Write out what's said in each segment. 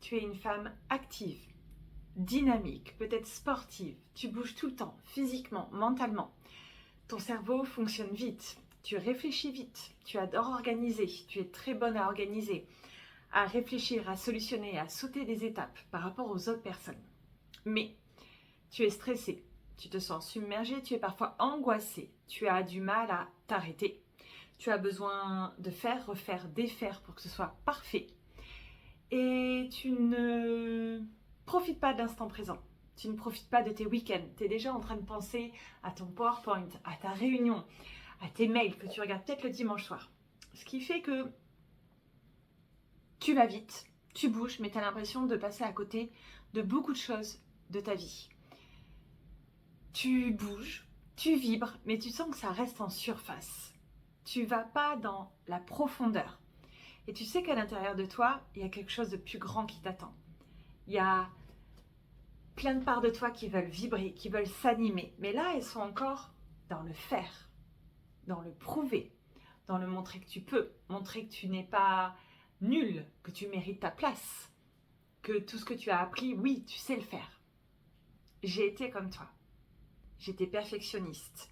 tu es une femme active, dynamique, peut-être sportive, tu bouges tout le temps, physiquement, mentalement. Ton cerveau fonctionne vite, tu réfléchis vite, tu adores organiser, tu es très bonne à organiser, à réfléchir, à solutionner, à sauter des étapes par rapport aux autres personnes. Mais tu es stressée, tu te sens submergée, tu es parfois angoissée, tu as du mal à t'arrêter. Tu as besoin de faire, refaire, défaire pour que ce soit parfait. Et tu ne profites pas de l'instant présent. Tu ne profites pas de tes week-ends. Tu es déjà en train de penser à ton PowerPoint, à ta réunion, à tes mails que tu regardes peut-être le dimanche soir. Ce qui fait que tu vas vite, tu bouges, mais tu as l'impression de passer à côté de beaucoup de choses de ta vie. Tu bouges, tu vibres, mais tu sens que ça reste en surface. Tu vas pas dans la profondeur. Et tu sais qu'à l'intérieur de toi, il y a quelque chose de plus grand qui t'attend. Il y a plein de parts de toi qui veulent vibrer, qui veulent s'animer. Mais là, elles sont encore dans le faire, dans le prouver, dans le montrer que tu peux, montrer que tu n'es pas nul, que tu mérites ta place, que tout ce que tu as appris, oui, tu sais le faire. J'ai été comme toi. J'étais perfectionniste.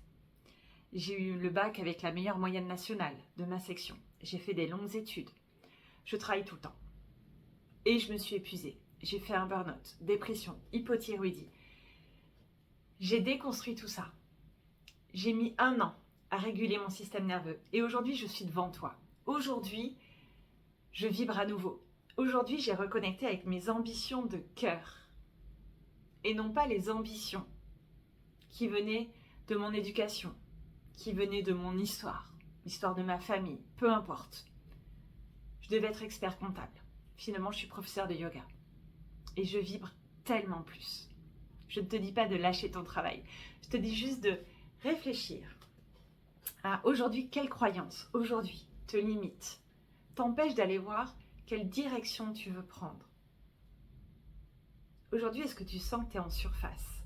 J'ai eu le bac avec la meilleure moyenne nationale de ma section. J'ai fait des longues études. Je travaille tout le temps. Et je me suis épuisée. J'ai fait un burn-out, dépression, hypothyroïdie. J'ai déconstruit tout ça. J'ai mis 1 an à réguler mon système nerveux. Et aujourd'hui, je suis devant toi. Aujourd'hui, je vibre à nouveau. Aujourd'hui, j'ai reconnecté avec mes ambitions de cœur. Et non pas les ambitions qui venaient de mon éducation, qui venaient de mon histoire, l'histoire de ma famille, peu importe. Je devais être expert comptable. Finalement, je suis professeure de yoga. Et je vibre tellement plus. Je ne te dis pas de lâcher ton travail. Je te dis juste de réfléchir à aujourd'hui, quelle croyance, aujourd'hui, te limite, t'empêche d'aller voir quelle direction tu veux prendre. Aujourd'hui, est-ce que tu sens que tu es en surface?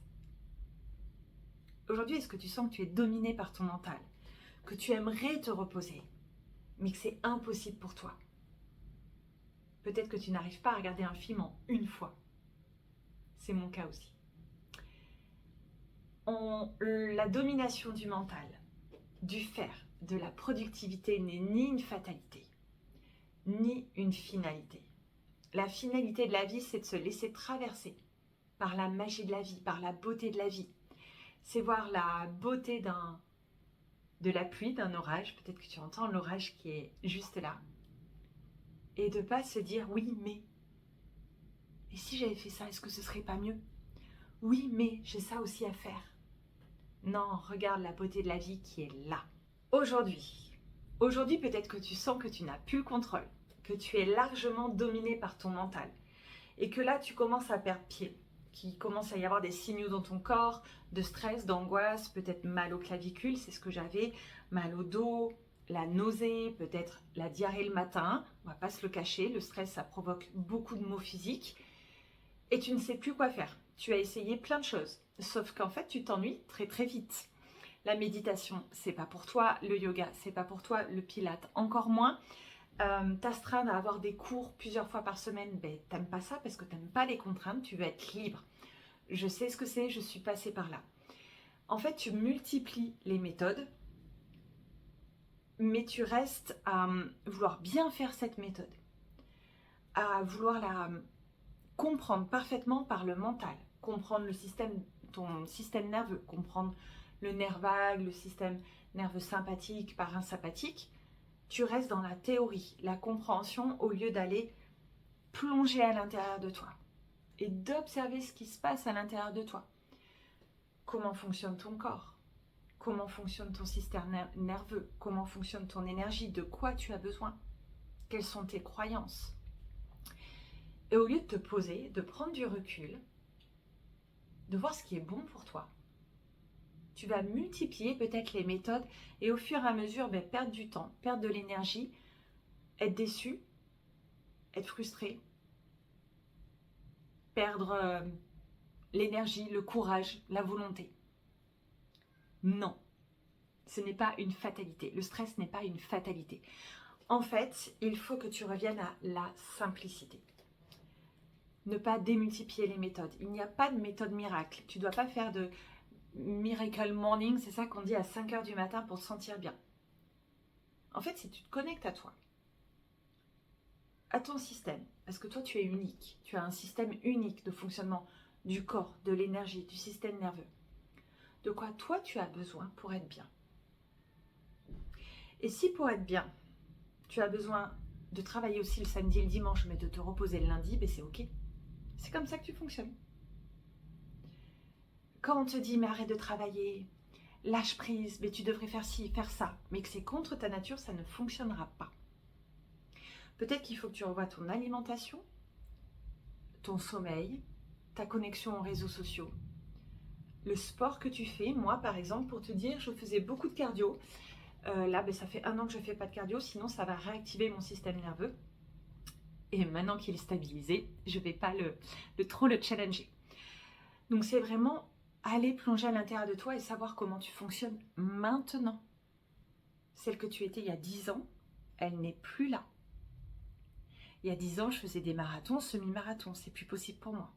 Aujourd'hui, est-ce que tu sens que tu es dominé par ton mental? Que tu aimerais te reposer, mais que c'est impossible pour toi? Peut-être que tu n'arrives pas à regarder un film en 1 fois. C'est mon cas aussi. La domination du mental, du faire, de la productivité n'est ni une fatalité, ni une finalité. La finalité de la vie, c'est de se laisser traverser par la magie de la vie, par la beauté de la vie. C'est voir la beauté de la pluie, d'un orage, peut-être que tu entends l'orage qui est juste là, et de ne pas se dire oui mais. Et si j'avais fait ça, est-ce que ce serait pas mieux? Oui mais j'ai ça aussi à faire. Non, regarde la beauté de la vie qui est là. Aujourd'hui peut-être que tu sens que tu n'as plus le contrôle, que tu es largement dominé par ton mental et que là tu commences à perdre pied, qu'il commence à y avoir des signaux dans ton corps, de stress, d'angoisse, peut-être mal aux clavicules, c'est ce que j'avais, mal au dos, la nausée, peut-être la diarrhée le matin, on va pas se le cacher, le stress ça provoque beaucoup de maux physiques et tu ne sais plus quoi faire. Tu as essayé plein de choses, sauf qu'en fait tu t'ennuies très très vite. La méditation, c'est pas pour toi, le yoga, c'est pas pour toi, le pilate, encore moins. T'astreindre à avoir des cours plusieurs fois par semaine, ben, t'aimes pas ça parce que t'aimes pas les contraintes, tu veux être libre. Je sais ce que c'est, je suis passée par là. En fait, tu multiplies les méthodes, mais tu restes à vouloir bien faire cette méthode, à vouloir la comprendre parfaitement par le mental, comprendre ton système nerveux, comprendre le nerf vague, le système nerveux sympathique, parasympathique. Tu restes dans la théorie, la compréhension, au lieu d'aller plonger à l'intérieur de toi et d'observer ce qui se passe à l'intérieur de toi. Comment fonctionne ton corps? Comment fonctionne ton système nerveux? Comment fonctionne ton énergie? De quoi tu as besoin? Quelles sont tes croyances? Et au lieu de te poser, de prendre du recul, de voir ce qui est bon pour toi, tu vas multiplier peut-être les méthodes et au fur et à mesure perdre du temps, perdre de l'énergie, être déçu, être frustré, perdre l'énergie, le courage, la volonté. Non, ce n'est pas une fatalité. Le stress n'est pas une fatalité. En fait, il faut que tu reviennes à la simplicité. ne pas démultiplier les méthodes. Il n'y a pas de méthode miracle. Tu ne dois pas faire de miracle morning, c'est ça qu'on dit à 5 h du matin pour te sentir bien. En fait, si tu te connectes à toi, à ton système, parce que toi tu es unique, tu as un système unique de fonctionnement du corps, de l'énergie, du système nerveux. De quoi toi tu as besoin pour être bien. Et si pour être bien, tu as besoin de travailler aussi le samedi et le dimanche, mais de te reposer le lundi, ben c'est ok. C'est comme ça que tu fonctionnes. Quand on te dit mais arrête de travailler, lâche prise, mais tu devrais faire ci, faire ça, mais que c'est contre ta nature, ça ne fonctionnera pas. Peut-être qu'il faut que tu revoies ton alimentation, ton sommeil, ta connexion aux réseaux sociaux, le sport que tu fais. Moi, par exemple, pour te dire, je faisais beaucoup de cardio. Là, ben, ça fait 1 an que je ne fais pas de cardio, sinon ça va réactiver mon système nerveux. Et maintenant qu'il est stabilisé, je ne vais pas trop le challenger. Donc c'est vraiment aller plonger à l'intérieur de toi et savoir comment tu fonctionnes maintenant. Celle que tu étais il y a 10 ans, elle n'est plus là. Il y a 10 ans, je faisais des marathons, semi-marathons, c'est plus possible pour moi.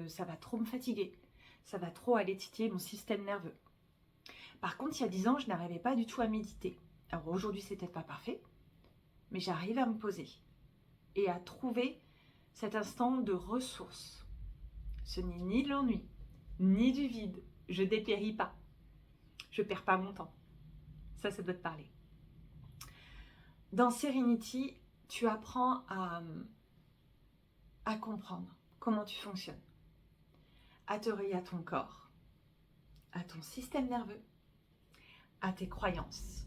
Ça va trop me fatiguer, ça va trop aller titiller mon système nerveux. Par contre, il y a 10 ans, je n'arrivais pas du tout à méditer. Alors aujourd'hui, c'est peut-être pas parfait, mais j'arrive à me poser et à trouver cet instant de ressources. Ce n'est ni de l'ennui, ni du vide. Je dépéris pas. Je perds pas mon temps. Ça doit te parler. Dans Serenity, tu apprends à comprendre comment tu fonctionnes, à te relier à ton corps, à ton système nerveux, à tes croyances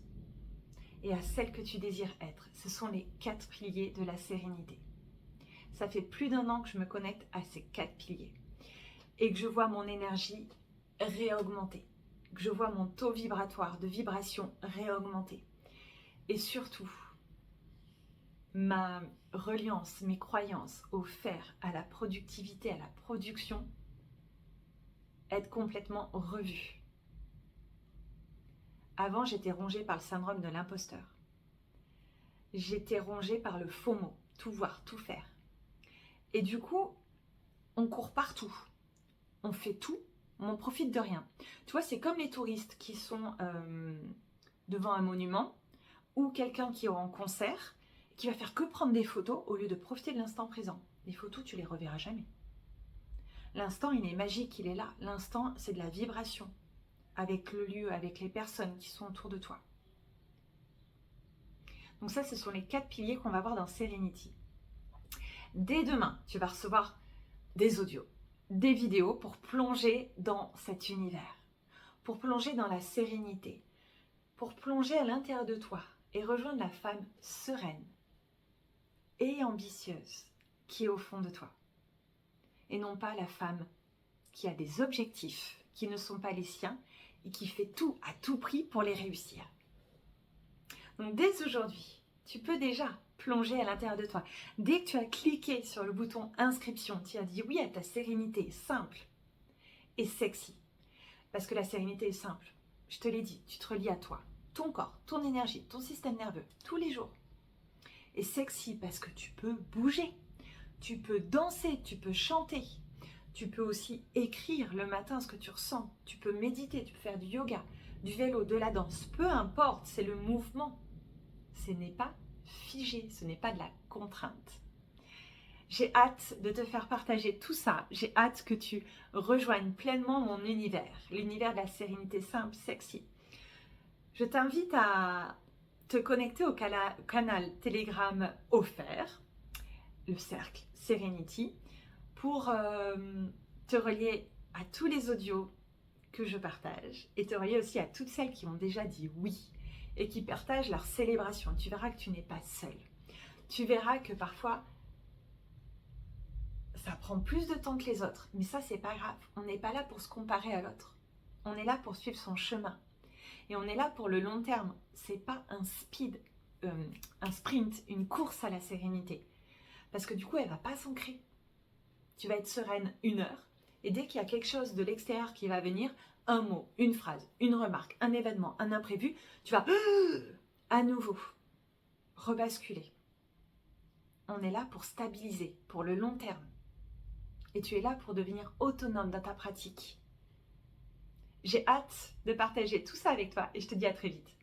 et à celle que tu désires être. Ce sont les 4 piliers de la sérénité. Ça fait plus d'1 an que je me connecte à ces 4 piliers et que je vois mon énergie réaugmenter, que je vois mon taux vibratoire de vibration réaugmenter et surtout ma reliance, mes croyances au faire, à la productivité, à la production être complètement revue. Avant, j'étais rongée par le syndrome de l'imposteur. J'étais rongée par le FOMO, tout voir, tout faire. Et du coup, on court partout. On fait tout, mais on profite de rien. Tu vois, c'est comme les touristes qui sont devant un monument ou quelqu'un qui est en concert qui va faire que prendre des photos au lieu de profiter de l'instant présent. Les photos, tu les reverras jamais. L'instant, il est magique, il est là. L'instant, c'est de la vibration avec le lieu, avec les personnes qui sont autour de toi. Donc ça, ce sont les 4 piliers qu'on va voir dans Serenity. Dès demain, tu vas recevoir des audios, des vidéos pour plonger dans cet univers, pour plonger dans la sérénité, pour plonger à l'intérieur de toi et rejoindre la femme sereine et ambitieuse qui est au fond de toi. Et non pas la femme qui a des objectifs qui ne sont pas les siens et qui fait tout à tout prix pour les réussir. Donc dès aujourd'hui, tu peux déjà plonger à l'intérieur de toi. Dès que tu as cliqué sur le bouton inscription, tu as dit oui à ta sérénité simple et sexy. Parce que la sérénité est simple. Je te l'ai dit, tu te relies à toi, ton corps, ton énergie, ton système nerveux, tous les jours. Et sexy parce que tu peux bouger, tu peux danser, tu peux chanter. Tu peux aussi écrire le matin ce que tu ressens. Tu peux méditer, tu peux faire du yoga, du vélo, de la danse. Peu importe, c'est le mouvement. Ce n'est pas figé, ce n'est pas de la contrainte. J'ai hâte de te faire partager tout ça. J'ai hâte que tu rejoignes pleinement mon univers, l'univers de la sérénité simple, sexy. Je t'invite à te connecter au canal Telegram offert, le cercle Serenity, pour te relier à tous les audios que je partage et te relier aussi à toutes celles qui ont déjà dit oui et qui partagent leur célébration. Tu verras que tu n'es pas seule. Tu verras que parfois, ça prend plus de temps que les autres, mais ça, c'est pas grave. On n'est pas là pour se comparer à l'autre. On est là pour suivre son chemin. Et on est là pour le long terme. C'est pas un sprint, une course à la sérénité. Parce que du coup, elle va pas s'ancrer. Tu vas être sereine 1 heure, et dès qu'il y a quelque chose de l'extérieur qui va venir, un mot, une phrase, une remarque, un événement, un imprévu, tu vas à nouveau rebasculer. on est là pour stabiliser, pour le long terme. Et tu es là pour devenir autonome dans ta pratique. J'ai hâte de partager tout ça avec toi et je te dis à très vite.